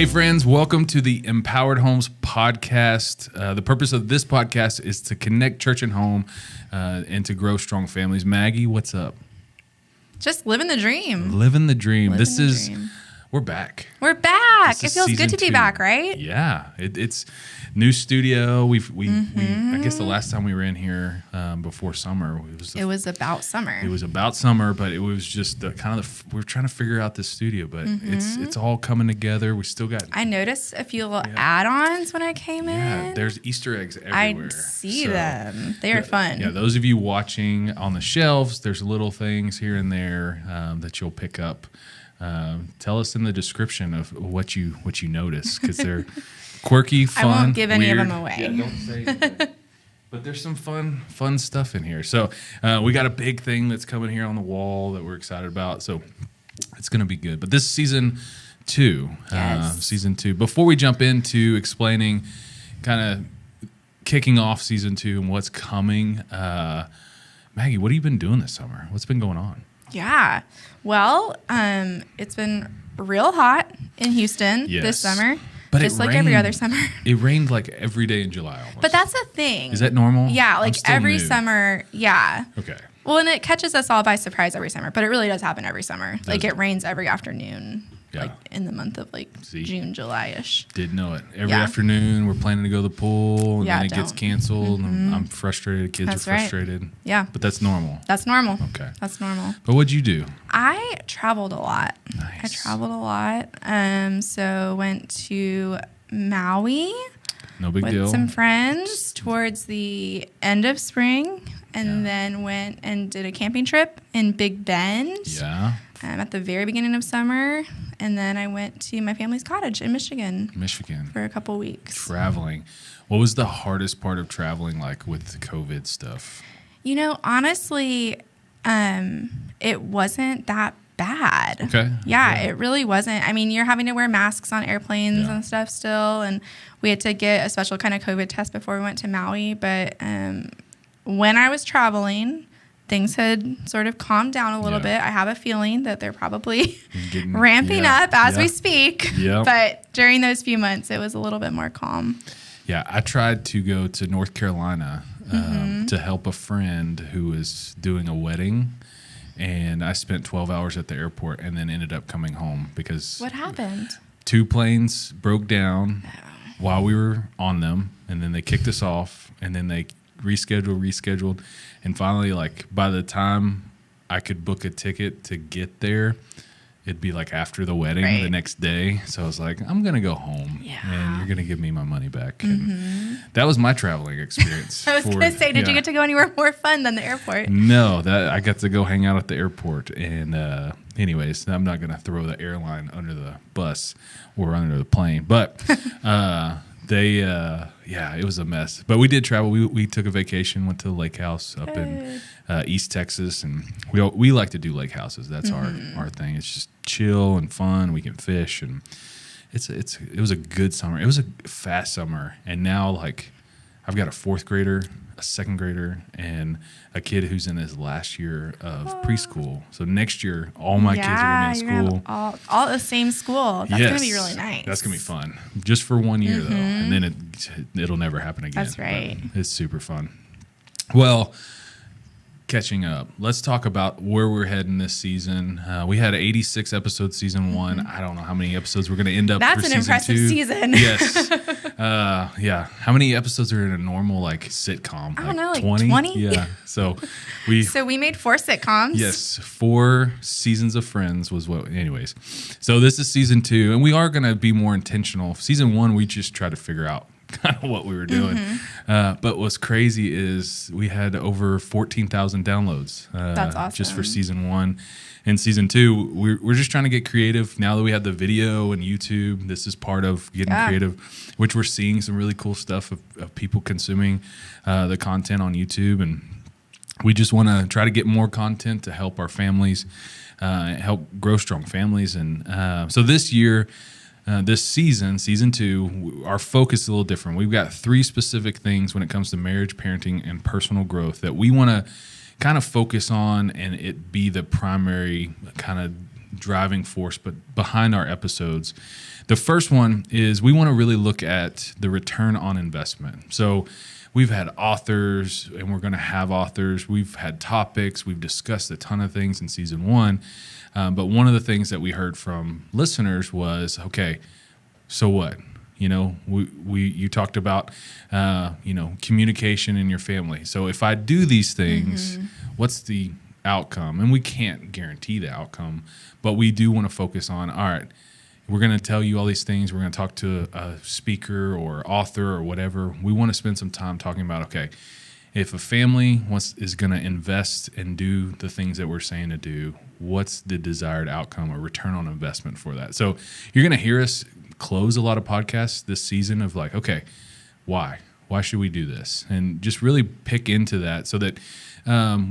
Hey friends, welcome to the Empowered Homes podcast. The purpose of this podcast is to connect church and home and to grow strong families. Maggie, what's up? Just living the dream. Living the dream. We're back. We're back. It feels good to be back, right? Yeah, it's new studio. I guess the last time we were in here before summer, it was about summer. It was about summer, but it was just we were trying to figure out this studio, but it's all coming together. We still got. I noticed a few little add-ons when I came in. Yeah, there's Easter eggs everywhere. I see them. They are fun. Yeah, those of you watching on the shelves, there's little things here and there that you'll pick up. Tell us in the description of what you notice, because they're quirky, fun. I won't give any weird. of them away. Yeah, don't say anything. But there's some fun stuff in here. So we got a big thing that's coming here on the wall that we're excited about. So it's going to be good. But this is season 2. Yes. Season 2. Before we jump into explaining, kind of kicking off season 2 and what's coming, Maggie, what have you been doing this summer? What's been going on? Yeah. Well, it's been real hot in Houston this summer. But just like every other summer. It rained like every day in July almost. But that's the thing. Is that normal? Yeah, like every summer. Yeah. Okay. Well, and it catches us all by surprise every summer, but it really does happen every summer. Like it rains every afternoon. Yeah. Like in the month of June, July-ish. Didn't know it. Every afternoon we're planning to go to the pool, and then it gets canceled, and I'm frustrated. Kids are frustrated. Right. Yeah. But that's normal. That's normal. Okay. That's normal. But what'd you do? I traveled a lot. Nice. I traveled a lot. So went to Maui. No big deal. With some friends towards the end of spring, and then went and did a camping trip in Big Bend. Yeah. At the very beginning of summer, and then I went to my family's cottage in Michigan for a couple weeks. Traveling. What was the hardest part of traveling, like with the COVID stuff? You know, honestly, it wasn't that bad. Okay. Yeah, it really wasn't. I mean, you're having to wear masks on airplanes and stuff still, and we had to get a special kind of COVID test before we went to Maui. But when I was traveling, things had sort of calmed down a little bit. I have a feeling that they're probably ramping up as we speak. Yep. But during those few months, it was a little bit more calm. Yeah, I tried to go to North Carolina to help a friend who was doing a wedding, and I spent 12 hours at the airport and then ended up coming home because... What happened? 2 planes broke down while we were on them, and then they kicked us off, and then they rescheduled, and finally, like, by the time I could book a ticket to get there, it'd be like after the wedding the next day. So I was like, I'm gonna go home, and you're gonna give me my money back. And that was my traveling experience. I was gonna say, did you get to go anywhere more fun than the airport? No, I got to go hang out at the airport. And anyways, I'm not gonna throw the airline under the bus or under the plane, but it was a mess. But we did travel. We took a vacation, went to the lake house up in East Texas, and we like to do lake houses. That's our thing. It's just chill and fun. We can fish, and it was a good summer. It was a fast summer, and now like I've got a 4th grader, a 2nd grader, and a kid who's in his last year of preschool. So next year, all my kids are going to be in school. All the same school. That's going to be really nice. That's going to be fun. Just for 1 year, though. And then it'll never happen again. That's right. But it's super fun. Well, catching up. Let's talk about where we're heading this season. We had 86 episodes season 1. I don't know how many episodes we're going to end up That's for an impressive 2. season. Yes. How many episodes are in a normal like sitcom? I don't know, like 20? 20? Yeah. So we made 4 sitcoms. Yes, 4 seasons of Friends was what. Anyways, so this is season 2, and we are going to be more intentional. Season 1, we just tried to figure out kind of what we were doing. But what's crazy is we had over 14,000 downloads. That's awesome. Just for season 1. And season 2, we're just trying to get creative. Now that we have the video and YouTube, this is part of getting creative, which we're seeing some really cool stuff of people consuming the content on YouTube. And we just want to try to get more content to help our families, help grow strong families. And so this year, this season 2, our focus is a little different. We've got 3 specific things when it comes to marriage, parenting, and personal growth that we want to kind of focus on, and it be the primary kind of driving force but behind our episodes. The first one is we want to really look at the return on investment. So we've had authors, and we're going to have authors. We've had topics. We've discussed a ton of things in season 1. But one of the things that we heard from listeners was, okay, so what? You talked about, communication in your family. So if I do these things, what's the outcome? And we can't guarantee the outcome, but we do want to focus on, all right, we're going to tell you all these things. We're going to talk to a speaker or author or whatever. We want to spend some time talking about, okay, if a family is going to invest and do the things that we're saying to do, what's the desired outcome or return on investment for that? So you're going to hear us close a lot of podcasts this season of like, okay, why? Why should we do this? And just really pick into that so that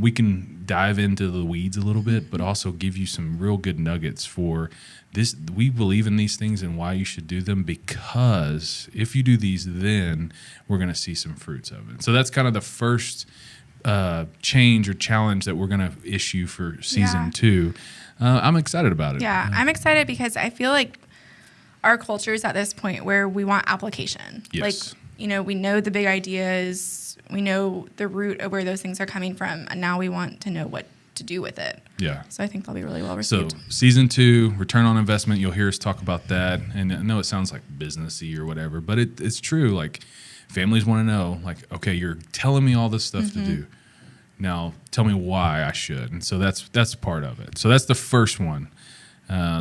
we can dive into the weeds a little bit, but also give you some real good nuggets for this. We believe in these things and why you should do them, because if you do these, then we're going to see some fruits of it. So that's kind of the first change or challenge that we're going to issue for season 2. I'm excited about it. Yeah, I'm excited because I feel like our culture is at this point where we want application. Yes. Like, we know the big ideas, we know the root of where those things are coming from, and now we want to know what to do with it. Yeah. So I think they'll be really well received. So season 2, return on investment, you'll hear us talk about that. And I know it sounds like businessy or whatever, but it's true. Like, families want to know, like, okay, you're telling me all this stuff to do. Now tell me why I should. And so that's part of it. So that's the first one.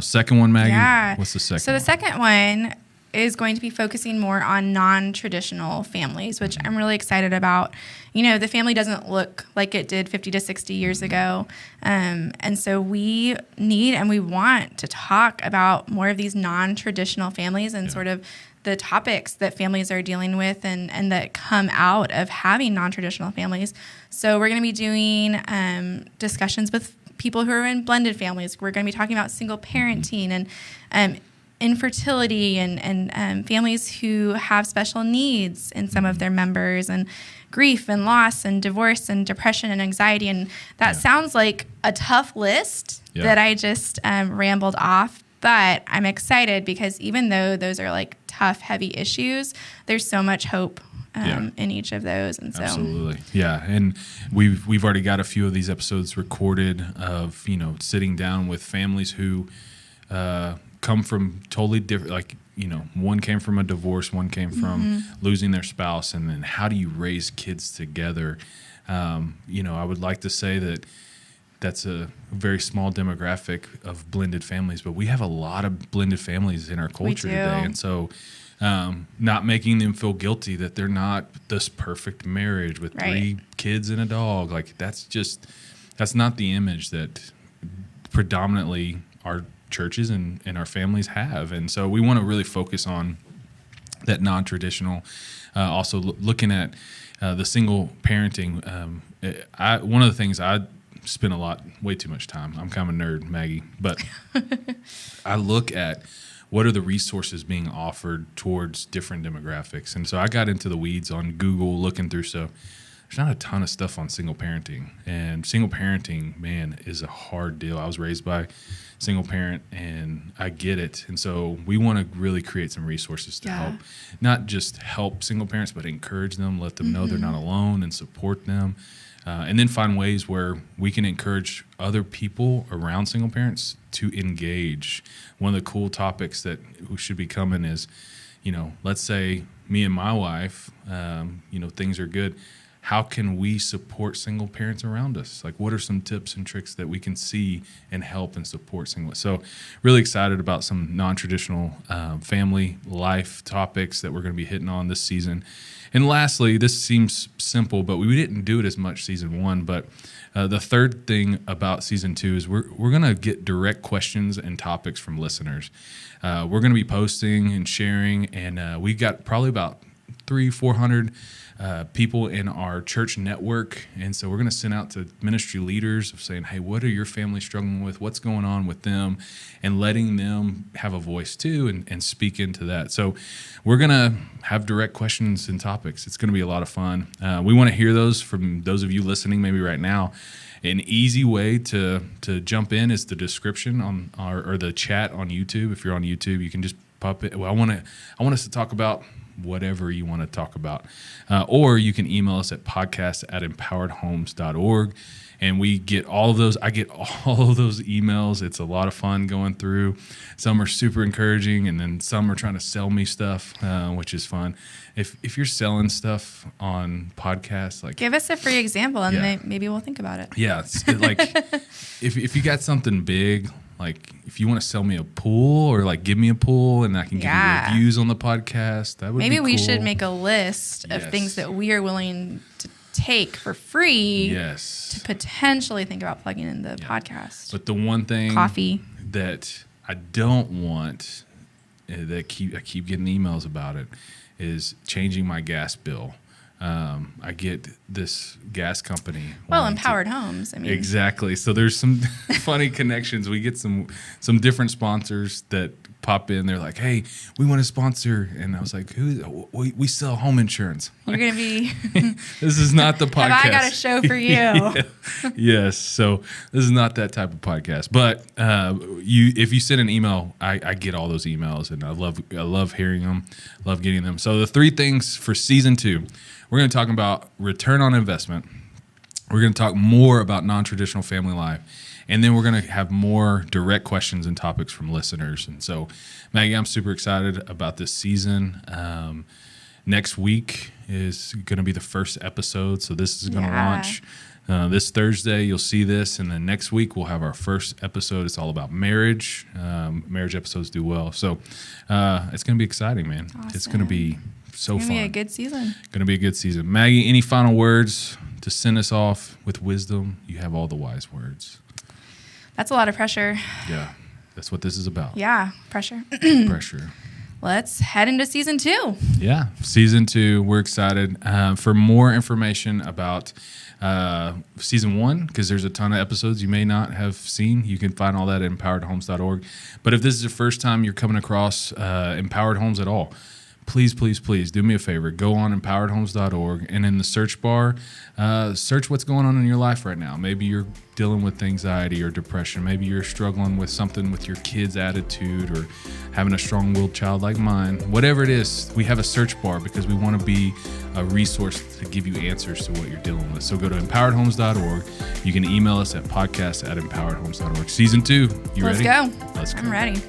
Second one, Maggie. Yeah. What's the second one? So the second one is going to be focusing more on non-traditional families, which I'm really excited about. The family doesn't look like it did 50 to 60 years ago. And so we need and we want to talk about more of these non-traditional families and sort of the topics that families are dealing with and that come out of having non-traditional families. So we're going to be doing discussions with people who are in blended families. We're going to be talking about single parenting and infertility and families who have special needs in some of their members, and grief and loss and divorce and depression and anxiety. And that sounds like a tough list that I just rambled off. But I'm excited because even though those are like tough, heavy issues, there's so much hope in each of those. And so absolutely. Yeah. And we've already got a few of these episodes recorded of, sitting down with families who come from totally different, like, one came from a divorce, one came from losing their spouse, and then how do you raise kids together? I would like to say that that's a very small demographic of blended families, but we have a lot of blended families in our culture today. And so not making them feel guilty that they're not this perfect marriage with 3 kids and a dog. Like, that's not the image that predominantly our churches and our families have. And so we want to really focus on that non-traditional, also looking at the single parenting. One of the things I spend way too much time. I'm kind of a nerd, Maggie, but I look at what are the resources being offered towards different demographics. And so I got into the weeds on Google looking through stuff. There's not a ton of stuff on single parenting. And single parenting, man, is a hard deal. I was raised by single parent, and I get it. And so we want to really create some resources to help, not just help single parents, but encourage them, let them know they're not alone, and support them. And then find ways where we can encourage other people around single parents to engage. One of the cool topics that should be coming is, let's say me and my wife, things are good. How can we support single parents around us? Like, what are some tips and tricks that we can see and help and support single? So really excited about some non-traditional family life topics that we're going to be hitting on this season. And lastly, this seems simple, but we didn't do it as much season 1. But the third thing about season 2 is we're going to get direct questions and topics from listeners. We're going to be posting and sharing, and we got probably about 400 people in our church network. And so we're going to send out to ministry leaders of saying, hey, what are your families struggling with? What's going on with them? And letting them have a voice too and speak into that. So we're going to have direct questions and topics. It's going to be a lot of fun. We want to hear those from those of you listening maybe right now. An easy way to jump in is the description on or the chat on YouTube. If you're on YouTube, you can just pop it. Well, I want us to talk about whatever you want to talk about. Or you can email us at podcast@empoweredhomes.org. And we get all of those. I get all of those emails. It's a lot of fun going through. Some are super encouraging, and then some are trying to sell me stuff, which is fun. If you're selling stuff on podcasts, like give us a free example, and maybe we'll think about it. Yeah, it's like if you got something big, like if you want to sell me a pool or like give me a pool and I can give you reviews on the podcast, that would maybe be cool. We should make a list of things that we are willing to take for free to potentially think about plugging in the podcast. But the one thing coffee that I don't want that I keep getting emails about it is changing my gas bill. I get this gas company. Well, Empowered Homes. I mean, exactly. So there's some funny connections. We get some different sponsors that pop in. They're like, "Hey, we want to sponsor," and I was like, "Who? We sell home insurance." You're gonna be. This is not the podcast. Have I got a show for you? Yes. So this is not that type of podcast. But if you send an email, I get all those emails, and I love hearing them, love getting them. So the 3 things for season 2. We're going to talk about return on investment. We're going to talk more about non-traditional family life. And then we're going to have more direct questions and topics from listeners. And so, Maggie, I'm super excited about this season. Next week is going to be the first episode. So this is going to launch this Thursday. You'll see this. And then next week, we'll have our first episode. It's all about marriage. Marriage episodes do well. So it's going to be exciting, man. Awesome. It's going to be so fun. It's going to be a good season. Going to be a good season. Maggie, any final words to send us off with wisdom? You have all the wise words. That's a lot of pressure. Yeah, that's what this is about. Yeah, pressure. Pressure. Let's head into season 2. Yeah, season 2. We're excited. For more information about season 1, because there's a ton of episodes you may not have seen, you can find all that at empoweredhomes.org. But if this is the first time you're coming across Empowered Homes at all, please do me a favor. Go on empoweredhomes.org, and in the search bar, search what's going on in your life right now. Maybe you're dealing with anxiety or depression. Maybe you're struggling with something with your kid's attitude or having a strong-willed child like mine. Whatever it is, we have a search bar because we want to be a resource to give you answers to what you're dealing with. So go to empoweredhomes.org. You can email us at podcast@empoweredhomes.org. Season 2, you ready? Let's go. Let's go. I'm ready.